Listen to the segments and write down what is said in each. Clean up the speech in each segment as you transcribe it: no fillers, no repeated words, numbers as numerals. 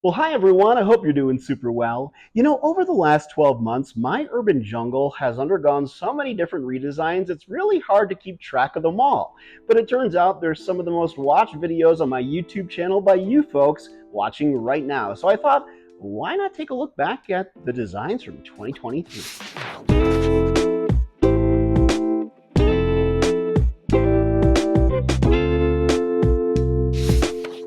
Well, hi everyone. I hope you're doing super well. Over the last 12 months, my urban jungle has undergone so many different redesigns, it's really hard to keep track of them all. But it turns out there's some of the most watched videos on my YouTube channel by you folks watching right now. So I thought, why not take a look back at the designs from 2023?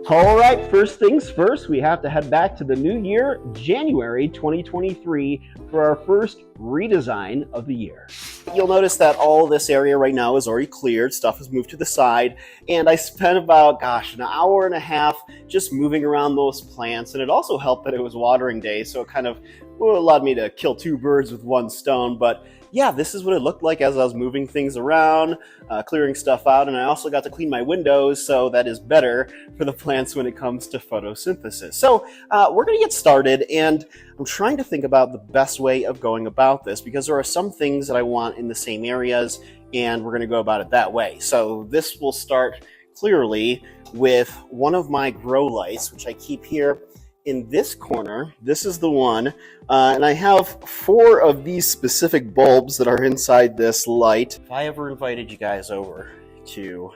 All right, first things first, we have to head back to the new year, January 2023, for our first redesign of the year. You'll notice that all this area right now is already cleared, stuff is moved to the side, and I spent about, an hour and a half just moving around those plants, and it also helped that it was watering day, so it kind of allowed me to kill two birds with one stone. But yeah, this is what it looked like as I was moving things around, clearing stuff out, and I also got to clean my windows, so that is better for the plants when it comes to photosynthesis. So we're going to get started, and I'm trying to think about the best way of going about this because there are some things that I want in the same areas, and we're going to go about it that way. So this will start clearly with one of my grow lights, which I keep here in this corner. This is the one, and I have 4 of these specific bulbs that are inside this light. If I ever invited you guys over to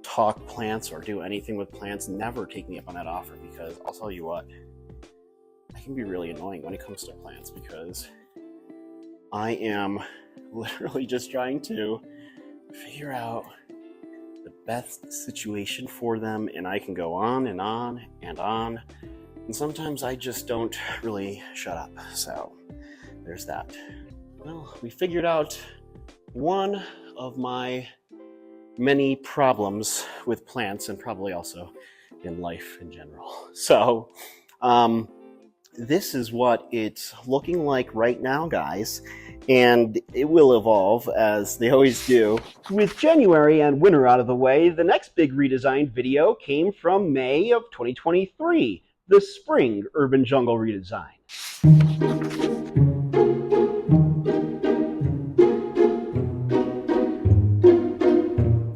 talk plants or do anything with plants, never take me up on that offer, because I'll tell you what, I can be really annoying when it comes to plants because I am literally just trying to figure out the best situation for them, and I can go on and on and on, and sometimes I just don't really shut up. So there's that. Well, we figured out one of my many problems with plants, and probably also in life in general. So this is what it's looking like right now, guys, and it will evolve as they always do. With January and winter out of the way, the next big redesign video came from May of 2023, the spring urban jungle redesign.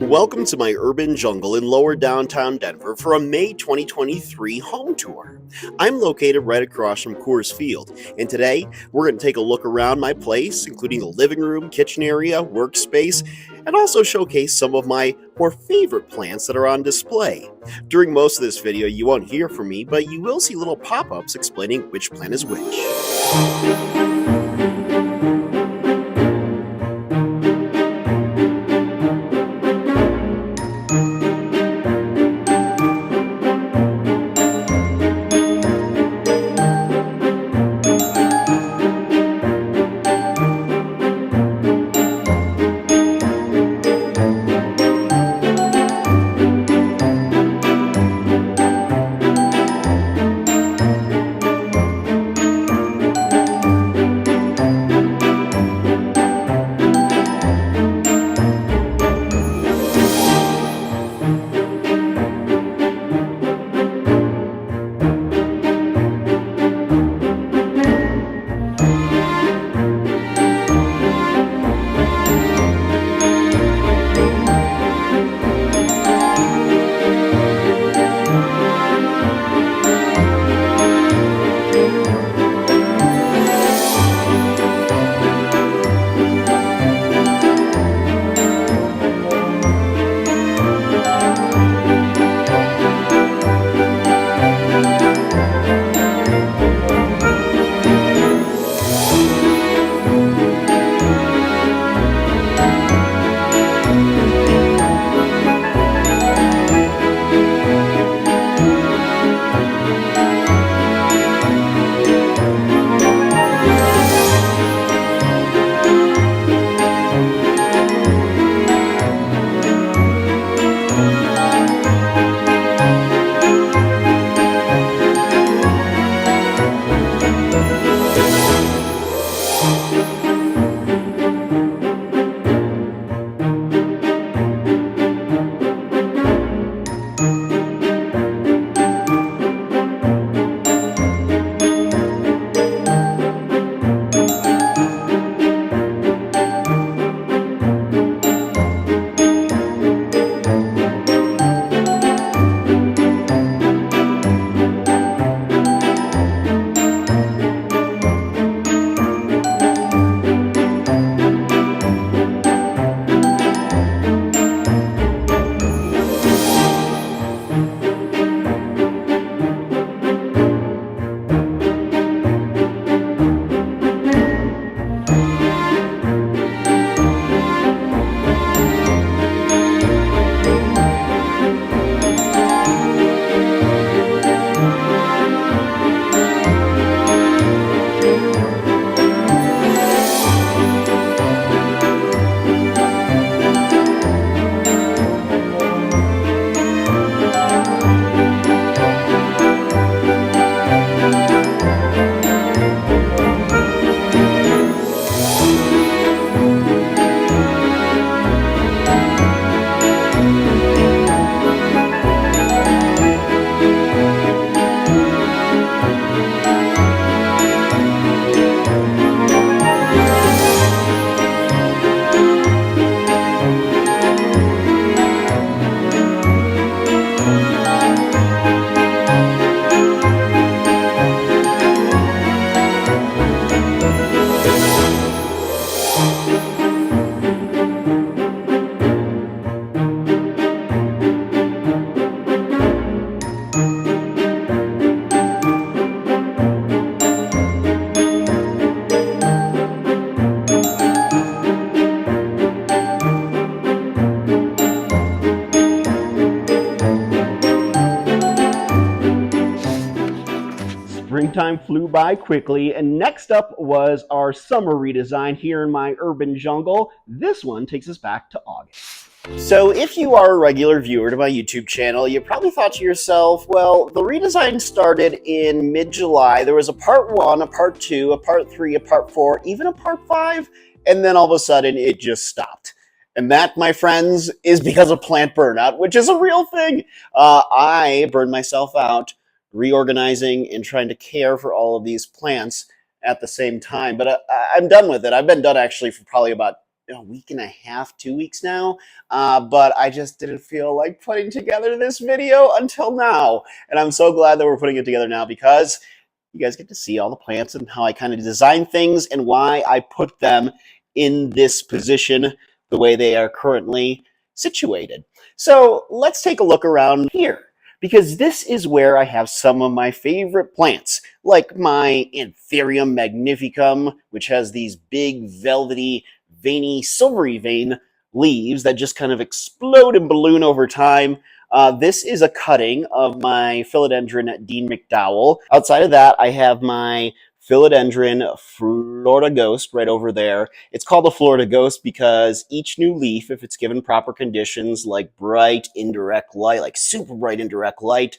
Welcome to my urban jungle in lower downtown Denver for a May 2023 home tour. I'm located right across from Coors Field, and today we're going to take a look around my place, including the living room, kitchen area, workspace, and also showcase some of my more favorite plants that are on display. During most of this video, you won't hear from me, but you will see little pop-ups explaining which plant is which. springtime flew by quickly, and next up was our summer redesign here in my urban jungle. This one takes us back to August. So if you are a regular viewer to my YouTube channel, you probably thought to yourself, well, the redesign started in mid-July. There was a part 1, a part 2, a part 3, a part 4, even a part 5, and then all of a sudden it just stopped. And that, my friends, is because of plant burnout, which is a real thing. I burned myself out reorganizing and trying to care for all of these plants at the same time. But I'm done with it. I've been done actually for probably about a week and a half, 2 weeks now. But I just didn't feel like putting together this video until now. And I'm so glad that we're putting it together now because you guys get to see all the plants and how I kind of design things and why I put them in this position the way they are currently situated. So let's take a look around here, because this is where I have some of my favorite plants, like my Anthurium magnificum, which has these big velvety, veiny, silvery vein leaves that just kind of explode and balloon over time. This is a cutting of my philodendron Dean McDowell. Outside of that, I have my philodendron Florida Ghost right over there. It's called a Florida Ghost because each new leaf, if it's given proper conditions like bright indirect light, like super bright indirect light,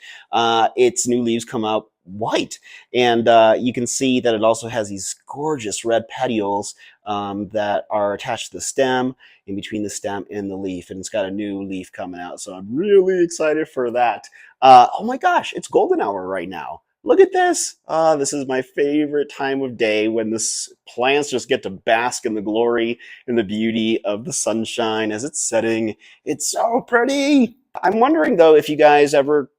its new leaves come out white. And you can see that it also has these gorgeous red petioles that are attached to the stem, in between the stem and the leaf, and it's got a new leaf coming out. So I'm really excited for that. Oh my gosh, it's golden hour right now. Look at this. This is my favorite time of day when the plants just get to bask in the glory and the beauty of the sunshine as it's setting. It's so pretty. I'm wondering though if you guys ever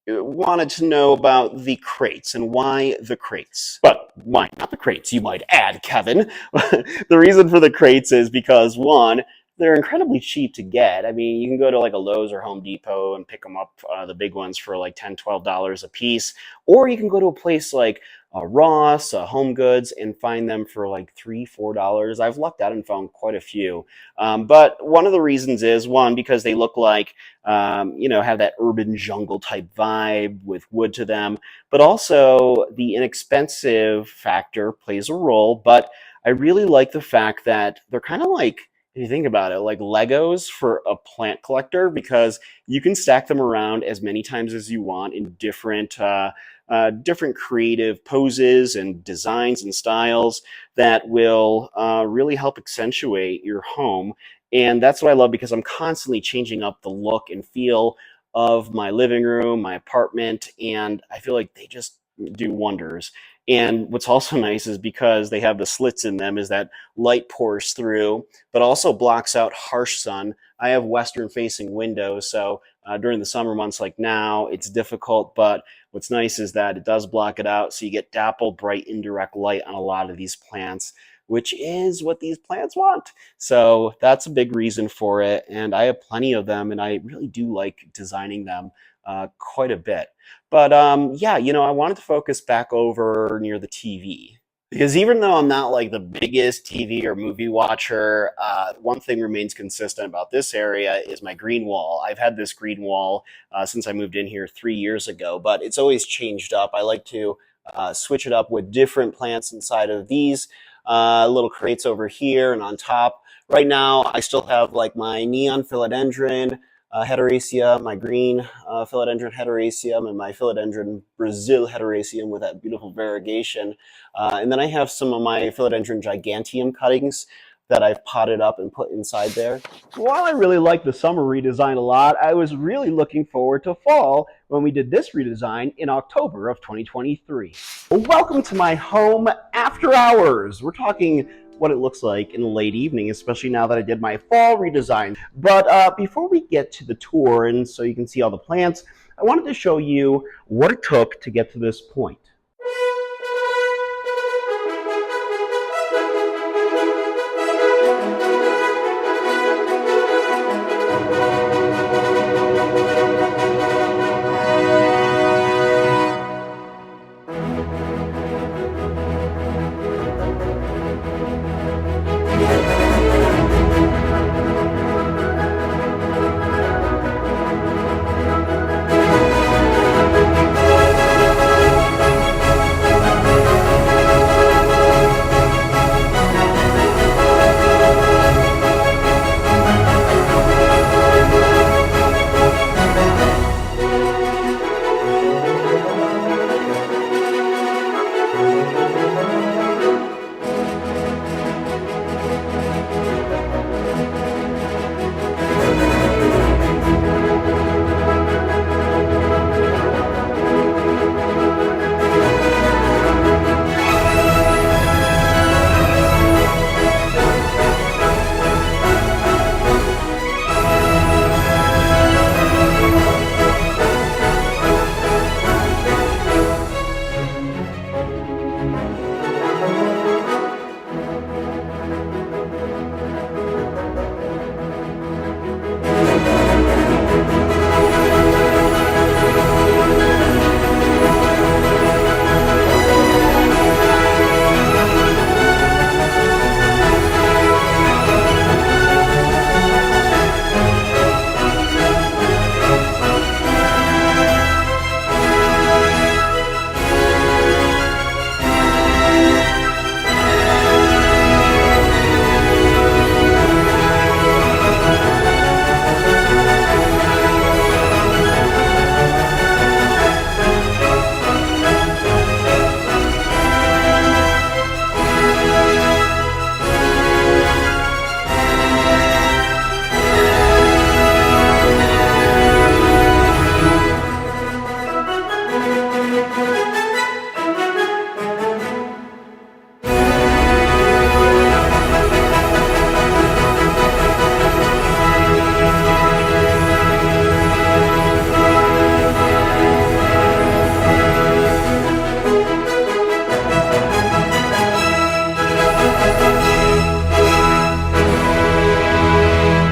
wanted to know about the crates and why the crates. But why not the crates, you might add, Kevin? The reason for the crates is because, one, they're incredibly cheap to get. I mean, you can go to like a Lowe's or Home Depot and pick them up, the big ones, for like $10, $12 a piece. Or you can go to a place like Ross, Home Goods, and find them for like $3, $4. I've lucked out and found quite a few. But one of the reasons is, one, because they look like, have that urban jungle type vibe with wood to them. But also the inexpensive factor plays a role. But I really like the fact that they're kind of like, if you think about it, like Legos for a plant collector, because you can stack them around as many times as you want in different creative poses and designs and styles that will really help accentuate your home. And that's what I love, because I'm constantly changing up the look and feel of my living room, my apartment, and I feel like they just do wonders. And what's also nice is because they have the slits in them, is that light pours through, but also blocks out harsh sun. I have western facing windows, so during the summer months like now, it's difficult, but what's nice is that it does block it out, so you get dappled, bright, indirect light on a lot of these plants, which is what these plants want. So that's a big reason for it, and I have plenty of them, and I really do like designing them quite a bit. But yeah, I wanted to focus back over near the TV. Because even though I'm not like the biggest TV or movie watcher, one thing remains consistent about this area is my green wall. I've had this green wall since I moved in here 3 years ago, but it's always changed up. I like to switch it up with different plants inside of these little crates over here and on top. Right now, I still have like my neon philodendron, heteracea, my green philodendron heteroraceum, and my philodendron Brazil heteroraceum with that beautiful variegation. And then I have some of my philodendron giganteum cuttings that I've potted up and put inside there. While I really like the summer redesign a lot, I was really looking forward to fall when we did this redesign in October of 2023. Well, welcome to my home after hours. We're talking what it looks like in the late evening, especially now that I did my fall redesign. But before we get to the tour, and so you can see all the plants, I wanted to show you what it took to get to this point.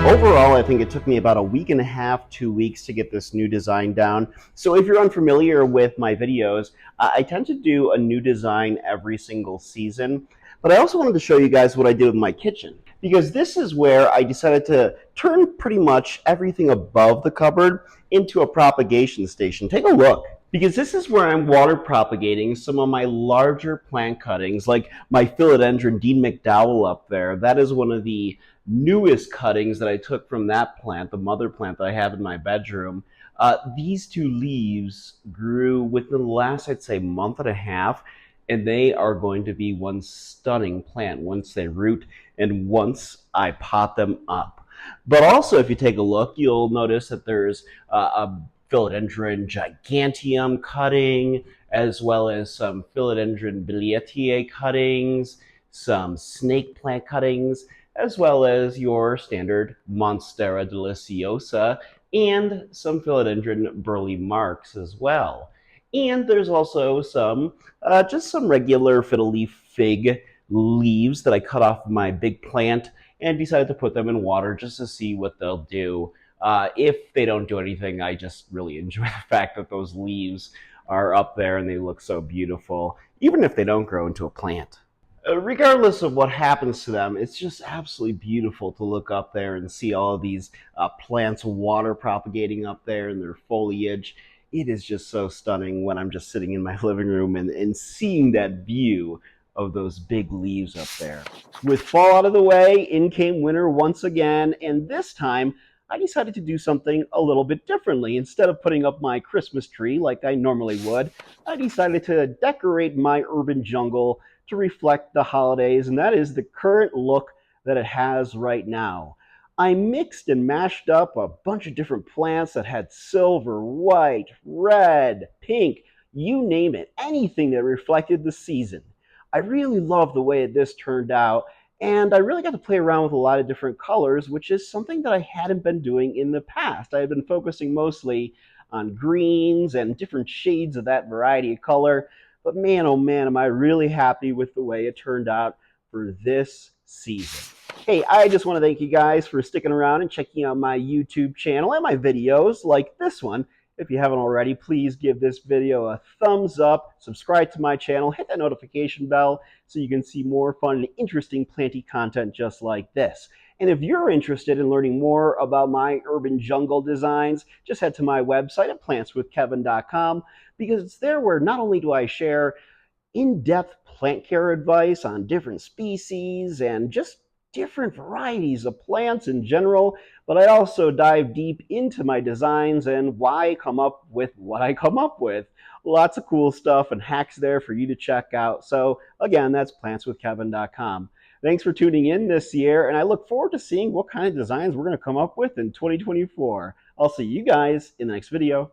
Overall, I think it took me about a week and a half, 2 weeks to get this new design down. So if you're unfamiliar with my videos, I tend to do a new design every single season. But I also wanted to show you guys what I did with my kitchen, because this is where I decided to turn pretty much everything above the cupboard into a propagation station. Take a look. Because this is where I'm water propagating some of my larger plant cuttings, like my philodendron Dean McDowell up there. That is one of the newest cuttings that I took from that plant, the mother plant that I have in my bedroom. These two leaves grew within the last, I'd say, month and a half, and they are going to be one stunning plant once they root and once I pot them up. But also, if you take a look, you'll notice that there's a philodendron giganteum cutting, as well as some philodendron bilietiae cuttings, some snake plant cuttings, as well as your standard Monstera deliciosa, and some philodendron burley marks as well. And there's also some, just some regular fiddle leaf fig leaves that I cut off my big plant and decided to put them in water just to see what they'll do. If they don't do anything, I just really enjoy the fact that those leaves are up there and they look so beautiful, even if they don't grow into a plant. Regardless of what happens to them, it's just absolutely beautiful to look up there and see all of these plants water propagating up there in their foliage. It is just so stunning when I'm just sitting in my living room and seeing that view of those big leaves up there. With fall out of the way, in came winter once again, and this time I decided to do something a little bit differently. Instead of putting up my Christmas tree like I normally would, I decided to decorate my urban jungle to reflect the holidays, and that is the current look that it has right now. I mixed and mashed up a bunch of different plants that had silver, white, red, pink, you name it, anything that reflected the season. I really love the way this turned out, and I really got to play around with a lot of different colors, which is something that I hadn't been doing in the past. I had been focusing mostly on greens and different shades of that variety of color, but man, oh man, am I really happy with the way it turned out for this season. Hey, I just want to thank you guys for sticking around and checking out my YouTube channel and my videos like this one. If you haven't already, please give this video a thumbs up, subscribe to my channel, hit that notification bell so you can see more fun and interesting planty content just like this. And if you're interested in learning more about my urban jungle designs, just head to my website at plantswithkevin.com, because it's there where not only do I share in-depth plant care advice on different species and just different varieties of plants in general, but I also dive deep into my designs and why I come up with what I come up with. Lots of cool stuff and hacks there for you to check out. So again, that's plantswithkevin.com. Thanks for tuning in this year, and I look forward to seeing what kind of designs we're going to come up with in 2024. I'll see you guys in the next video.